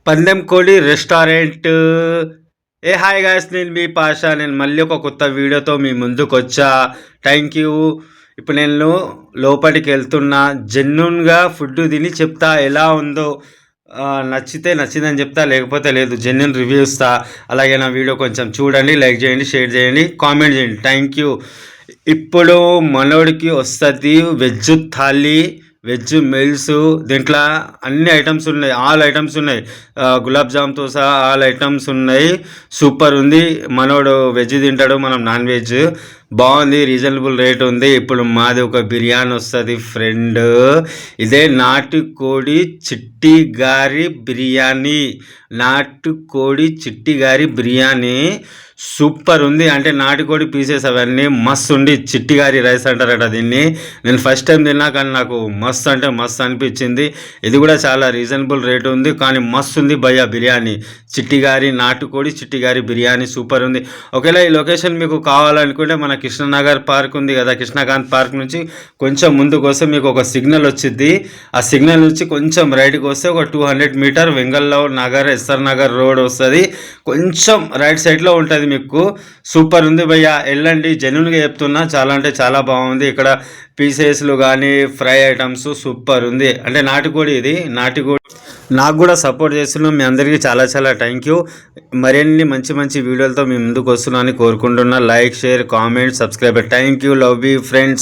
పందెం కోడి restaurant. Hi guys, నేను మీ పాషా. నేను మళ్ళీ ఒక కొత్త వీడియోతో మీ ముందుకు వచ్చా. Thank you. ఇప్పుడు నేను లోపలికి వెళ్తున్నా. జెన్యున్గా ఫుడ్ తిని చెప్తా ఎలా ఉందో. నచ్చితే నచ్చిందని చెప్తా, లేకపోతే లేదు. జెన్యున్ రివ్యూ ఇస్తా. అలాగే నా వీడియో కొంచెం చూడండి, లైక్ చేయండి, షేర్ చేయండి, కామెంట్ చేయండి. Thank you. ఇప్పుడు మనోడికి వస్తుంది వెజ్ థాలీ, వెజ్ మీల్స్. దీంట్లో అన్ని ఐటమ్స్ ఉన్నాయి, ఆల్ ఐటమ్స్ ఉన్నాయి. గులాబ్ జామ్తో సహా ఆల్ ఐటమ్స్ ఉన్నాయి. సూపర్ ఉంది. మనోడు వెజ్ తింటాడు, మనం నాన్ వెజ్. బాగుంది, రీజనబుల్ రేట్ ఉంది. ఇప్పుడు మాది ఒక బిర్యానీ వస్తుంది ఫ్రెండ్. ఇదే నాటుకోడి చిట్టి గారి బిర్యానీ. నాటుకోడి చిట్టి గారి బిర్యానీ సూపర్ ఉంది. అంటే నాటుకోడి పీసెస్ అవన్నీ మస్తు ఉండి, చిట్టి గారి రైస్ అంటారట దీన్ని. నేను ఫస్ట్ టైం తిన్నా, కానీ నాకు మస్తు అంటే మస్తు అనిపించింది. ఇది కూడా చాలా రీజనబుల్ రేట్ ఉంది, కానీ మస్తు ఉంది భయ్యా బిర్యానీ. చిట్టి గారి నాటుకోడి చిట్టి గారి బిర్యానీ సూపర్ ఉంది. ఒకవేళ ఈ లొకేషన్ మీకు కావాలనుకుంటే మన కృష్ణనగర్ పార్క్ ఉంది కదా, కృష్ణకాంత్ పార్క్ నుంచి కొంచెం ముందుకు వస్తే మీకు ఒక సిగ్నల్ వచ్చింది. ఆ సిగ్నల్ నుంచి కొంచెం రైట్కి వస్తే ఒక 200 metre Vengalrao Nagar, SR Nagar road వస్తుంది. కొంచెం రైట్ సైడ్లో ఉంటుంది మీకు. సూపర్ ఉంది భయ్యా, వెళ్ళండి. జెన్యున్గా చెప్తున్నా, చాలా అంటే చాలా బాగుంది. ఇక్కడ పీసెస్లు కానీ ఫ్రై ఐటమ్స్ సూపర్ ఉంది. అంటే నాటుకోడి, ఇది నాటుకోడి. నాకు కూడా సపోర్ట్ చేస్తున్నాం. మీ అందరికీ చాలా చాలా థ్యాంక్ యూ. మరిన్ని మంచి మంచి వీడియోలతో మీ ముందుకు వస్తున్నానని కోరుకుంటున్నా. Like, share, comment, subscribe. Thank you. Love you friends.